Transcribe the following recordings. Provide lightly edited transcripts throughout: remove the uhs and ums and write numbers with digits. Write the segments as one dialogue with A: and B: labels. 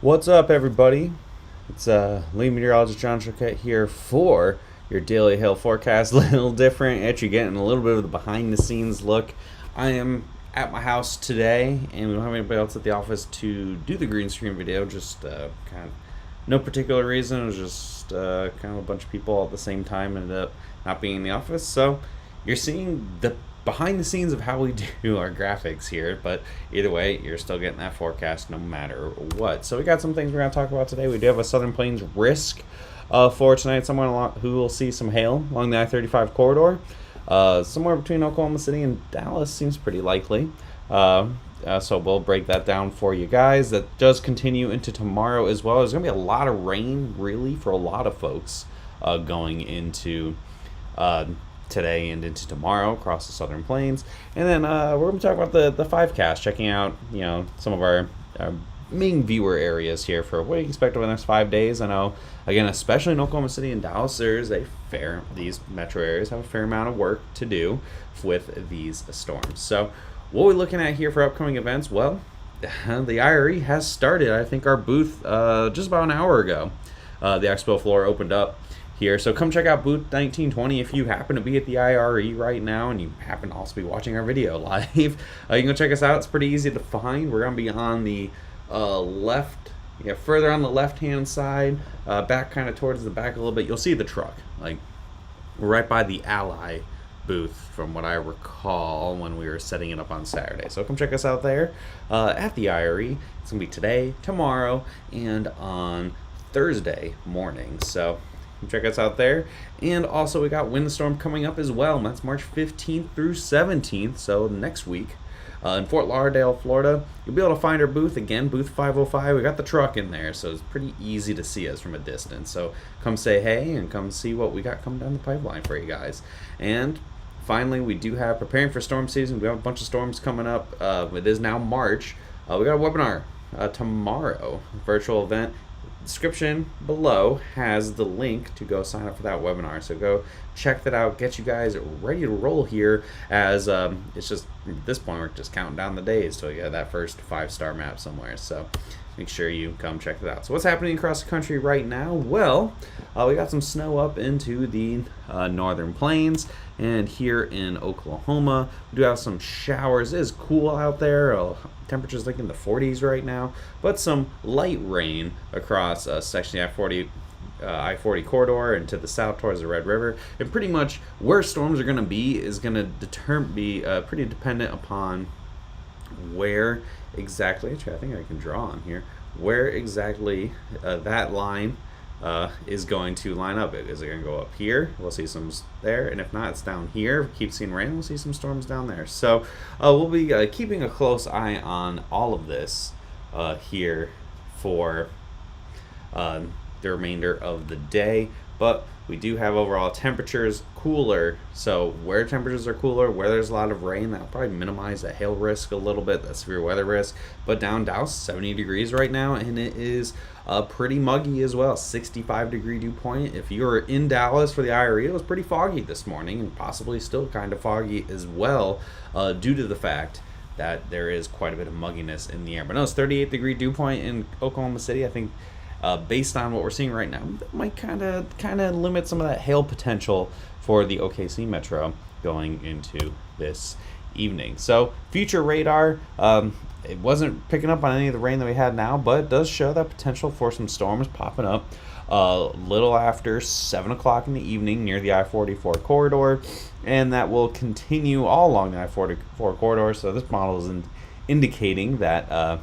A: What's up, everybody? It's lead meteorologist John Choquette here for your daily hail forecast. A little different, actually getting a little bit of the behind-the-scenes look. I am at my house today, and we don't have anybody else at the office to do the green screen video. Just kind of no particular reason. It was just kind of a bunch of people at the same time ended up not being in the office. So you're seeing the behind the scenes of how we do our graphics here, but either way, you're still getting that forecast no matter what. So we got some things we're going to talk about today. We do have a Southern Plains risk for tonight. Someone who will see some hail along the I-35 corridor. Somewhere between Oklahoma City and Dallas seems pretty likely. So we'll break that down for you guys. That does continue into tomorrow as well. There's going to be a lot of rain, really, for a lot of folks going into today and into tomorrow across the Southern Plains. And then we're going to talk about the 5cast, checking out some of our main viewer areas here for what you expect over the next 5 days. I know, again, especially in Oklahoma City and Dallas, these metro areas have a fair amount of work to do with these storms. So what are we looking at here for upcoming events? Well, the IRE has started. I think our booth just about an hour ago. The expo floor opened up here, so come check out booth 1920 if you happen to be at the IRE right now and you happen to also be watching our video live. You can go check us out. It's pretty easy to find. We're going to be on the left, further on the left hand side, back kind of towards the back a little bit. You'll see the truck, like we're right by the Ally booth from what I recall when we were setting it up on Saturday. So come check us out there at the IRE. It's going to be today, tomorrow, and on Thursday morning. So check us out there. And also we got Windstorm coming up as well, and that's March 15th through 17th, so next week in Fort Lauderdale, Florida. You'll be able to find our booth again, booth 505. We got the truck in there, so it's pretty easy to see us from a distance. So come say hey and come see what we got coming down the pipeline for you guys. And finally, we do have preparing for storm season. We have a bunch of storms coming up. It is now March. We got a webinar tomorrow, virtual event. Description below has the link to go sign up for that webinar, so go check that out. Get you guys ready to roll here, as it's just at this point we're just counting down the days till we get that first 5-star map somewhere. So make sure you come check that out. So what's happening across the country right now? Well, we got some snow up into the northern plains, and here in Oklahoma we do have some showers. It is cool out there. Temperatures like in the 40s right now, but some light rain across section of I-40 corridor and to the south towards the Red River. And pretty much where storms are going to be is going to be pretty dependent upon where exactly, actually I think I can draw on here, where exactly that line is going to line up. Is it going to go up here? We'll see some there, and if not, it's down here. Keep seeing rain, we'll see some storms down there. So we'll be keeping a close eye on all of this here for the remainder of the day. But we do have overall temperatures cooler, so where temperatures are cooler, where there's a lot of rain, that'll probably minimize the hail risk a little bit, the severe weather risk. But down Dallas, 70 degrees right now, and it is pretty muggy as well, 65-degree dew point. If you were in Dallas for the IRE, it was pretty foggy this morning, and possibly still kind of foggy as well, due to the fact that there is quite a bit of mugginess in the air. But no, it's 38-degree dew point in Oklahoma City. I think based on what we're seeing right now, that might kind of limit some of that hail potential for the OKC metro going into this evening. So future radar, it wasn't picking up on any of the rain that we had now, but it does show that potential for some storms popping up a little after 7 o'clock in the evening near the I-44 corridor, and that will continue all along the I-44 corridor. So this model is indicating that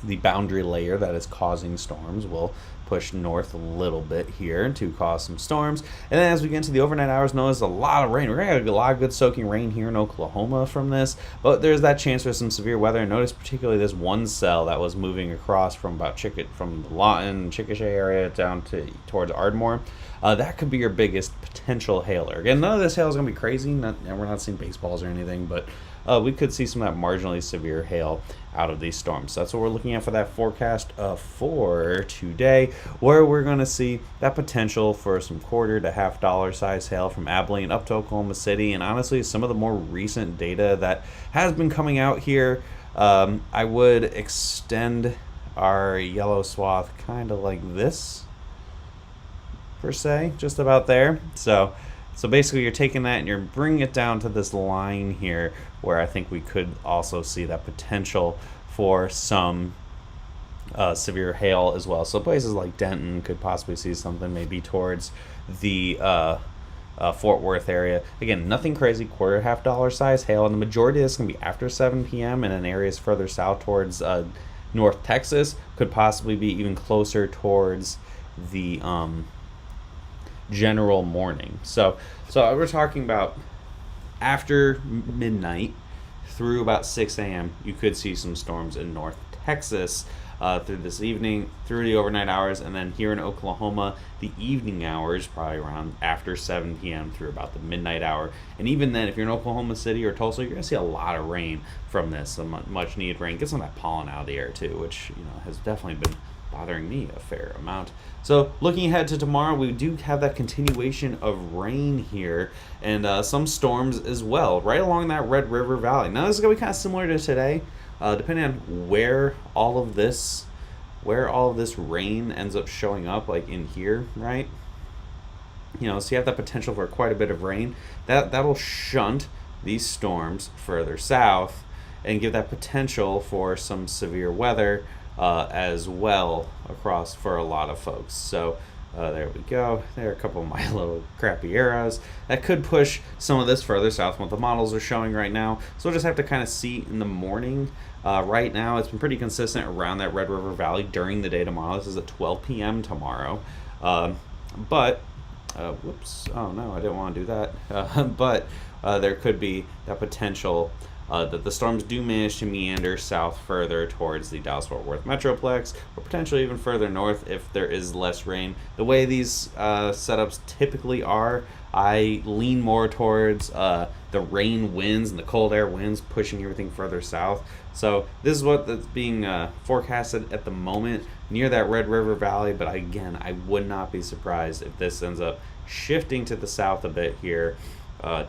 A: the boundary layer that is causing storms will push north a little bit here to cause some storms. And then as we get into the overnight hours, notice a lot of rain. We're gonna get a lot of good soaking rain here in Oklahoma from this, but there's that chance for some severe weather. And notice particularly this one cell that was moving across from from the Lawton, Chickasha area down towards Ardmore. That could be your biggest potential hailer. Again, none of this hail is gonna be crazy. We're not seeing baseballs or anything, but we could see some of that marginally severe hail out of these storms. So that's what we're looking at for that forecast for today, where we're going to see that potential for some quarter to $half size hail from Abilene up to Oklahoma City. And honestly, some of the more recent data that has been coming out here, I would extend our yellow swath kind of like this, per se, just about there. So basically you're taking that and you're bringing it down to this line here where I think we could also see that potential for some severe hail as well. So places like Denton could possibly see something maybe towards the Fort Worth area. Again, nothing crazy, quarter $half size hail, and the majority of this is going to be after 7 p.m. and in areas further south towards North Texas, could possibly be even closer towards the general morning. So we're talking about after midnight through about 6 a.m. you could see some storms in North Texas through this evening, through the overnight hours, and then here in Oklahoma, the evening hours, probably around after 7 p.m. through about the midnight hour. And even then, if you're in Oklahoma City or Tulsa, you're going to see a lot of rain from this, some much needed rain. Get some of that pollen out of the air too, which has definitely been bothering me a fair amount. So looking ahead to tomorrow, we do have that continuation of rain here and some storms as well right along that Red River Valley. Now this is going to be kind of similar to today, depending on where all of this rain ends up showing up, like in here, right? So you have that potential for quite a bit of rain. That'll shunt these storms further south and give that potential for some severe weather as well across for a lot of folks. So there we go. There are a couple of my little crappy arrows that could push some of this further south from what the models are showing right now. So we'll just have to kind of see in the morning. Right now it's been pretty consistent around that Red River Valley during the day tomorrow. This is at 12 p.m. tomorrow. Whoops, oh no, I didn't want to do that. But there could be that potential that the storms do manage to meander south further towards the Dallas-Fort Worth Metroplex, or potentially even further north if there is less rain. The way these setups typically are, I lean more towards the rain winds and the cold air winds pushing everything further south. So this is what that's being forecasted at the moment near that Red River Valley, but again, I would not be surprised if this ends up shifting to the south a bit here,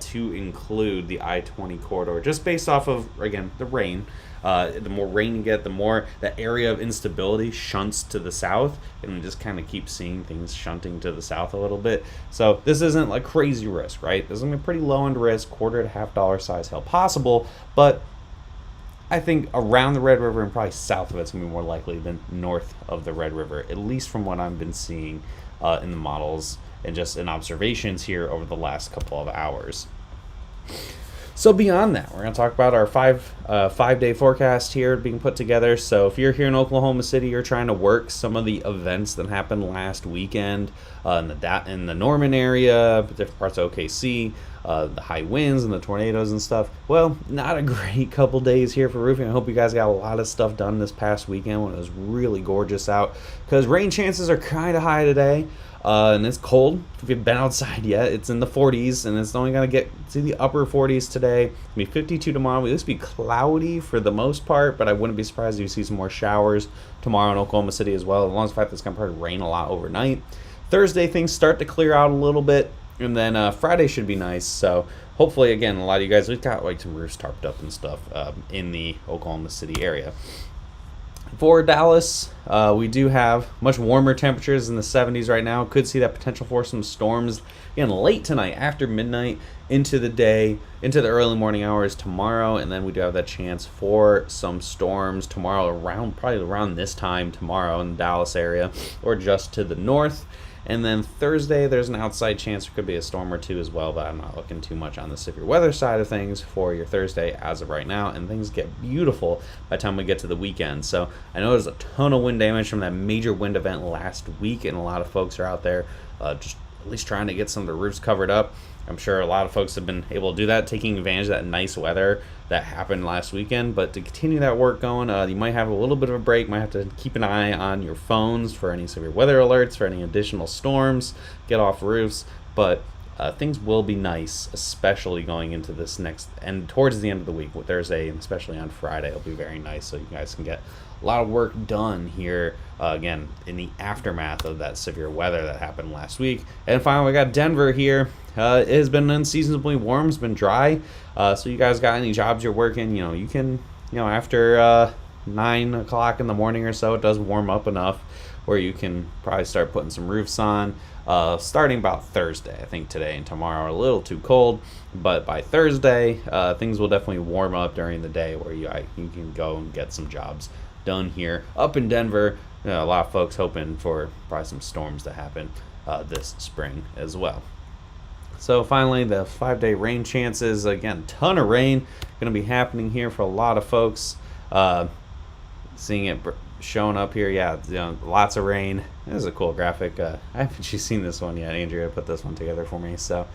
A: to include the I-20 corridor, just based off of, again, the rain. The more rain you get, the more that area of instability shunts to the south, and we just kind of keep seeing things shunting to the south a little bit. So this isn't like crazy risk, right? This is going to be pretty low end risk, quarter to $half size hail possible, but I think around the Red River and probably south of it's going to be more likely than north of the Red River, at least from what I've been seeing in the models and just in observations here over the last couple of hours. So beyond that, we're going to talk about our five-day forecast here being put together. So if you're here in Oklahoma City, you're trying to work some of the events that happened last weekend in the Norman area, different parts of OKC, the high winds and the tornadoes and stuff. Well, not a great couple days here for roofing. I hope you guys got a lot of stuff done this past weekend when it was really gorgeous out, because rain chances are kind of high today. And it's cold. If you've been outside yet, it's in the 40s, and it's only going to get to the upper 40s today. It's going to be 52 tomorrow. It'll just be cloudy for the most part, but I wouldn't be surprised if you see some more showers tomorrow in Oklahoma City as well, as long as the fact that it's going to probably rain a lot overnight. Thursday, things start to clear out a little bit, and then Friday should be nice. So hopefully, again, a lot of you guys, we've got like some roofs tarped up and stuff in the Oklahoma City area. For Dallas, we do have much warmer temperatures in the 70s right now. Could see that potential for some storms again late tonight after midnight into the day, into the early morning hours tomorrow. And then we do have that chance for some storms tomorrow probably around this time tomorrow in the Dallas area or just to the north. And then Thursday, there's an outside chance there could be a storm or two as well, but I'm not looking too much on the severe weather side of things for your Thursday as of right now. And things get beautiful by the time we get to the weekend. So I know there's a ton of wind damage from that major wind event last week, and a lot of folks are out there just at least trying to get some of the roofs covered up. I'm sure a lot of folks have been able to do that, taking advantage of that nice weather that happened last weekend. But to continue that work going, you might have a little bit of a break. Might have to keep an eye on your phones for any severe weather alerts, for any additional storms, get off roofs. But things will be nice, especially going into this next and towards the end of the week, with Thursday and especially on Friday. It'll be very nice, so you guys can get a lot of work done here again in the aftermath of that severe weather that happened last week. And finally, we got Denver here. It has been unseasonably warm. It's been dry. So you guys got any jobs you're working? You can, after 9 o'clock in the morning or so, it does warm up enough where you can probably start putting some roofs on. Starting about Thursday. I think today and tomorrow are a little too cold, but by Thursday, things will definitely warm up during the day where you can go and get some jobs done here up in Denver. A lot of folks hoping for probably some storms to happen this spring as well. So finally, the 5-day rain chances. Again, ton of rain going to be happening here for a lot of folks. Seeing it showing up here, yeah, lots of rain. This is a cool graphic. I haven't actually seen this one yet. Andrea put this one together for me. So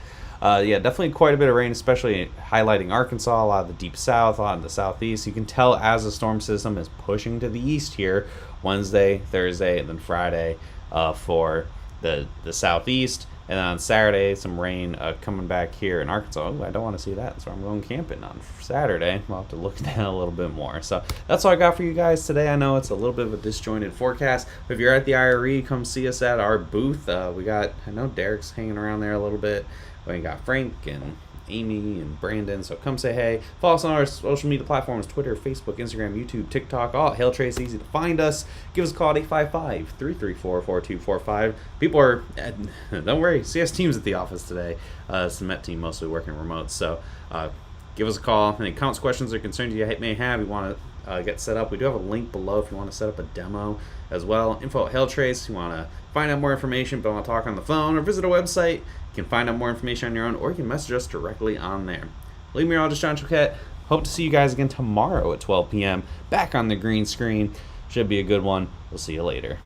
A: yeah, definitely quite a bit of rain, especially highlighting Arkansas, a lot of the deep south, a lot of the southeast. You can tell as the storm system is pushing to the east here, Wednesday, Thursday, and then Friday for the southeast. And then on Saturday, some rain coming back here in Arkansas. Ooh, I don't want to see that, so I'm going camping on Saturday. We'll have to look at that a little bit more. So that's all I got for you guys today. I know it's a little bit of a disjointed forecast. But if you're at the IRE, come see us at our booth. I know Derek's hanging around there a little bit. We got Frank and Amy and Brandon, so come say hey. Follow us on our social media platforms: Twitter, Facebook, Instagram, YouTube, TikTok, all at Hail Trace. Easy to find us. Give us a call at 855-334-4245. People are don't worry, CS team's at the office today. It's the Met team mostly working remote, so give us a call. Any comments, questions, or concerns you may have, you want to get set up, we do have a link below if you want to set up a demo as well. Info at Hail Trace. You want to find out more information but want to talk on the phone, or visit our website. You can find out more information on your own, or you can message us directly on there. Leave meteorologist John Choquette. Hope to see you guys again tomorrow at 12 p.m. back on the green screen. Should be a good one. We'll see you later.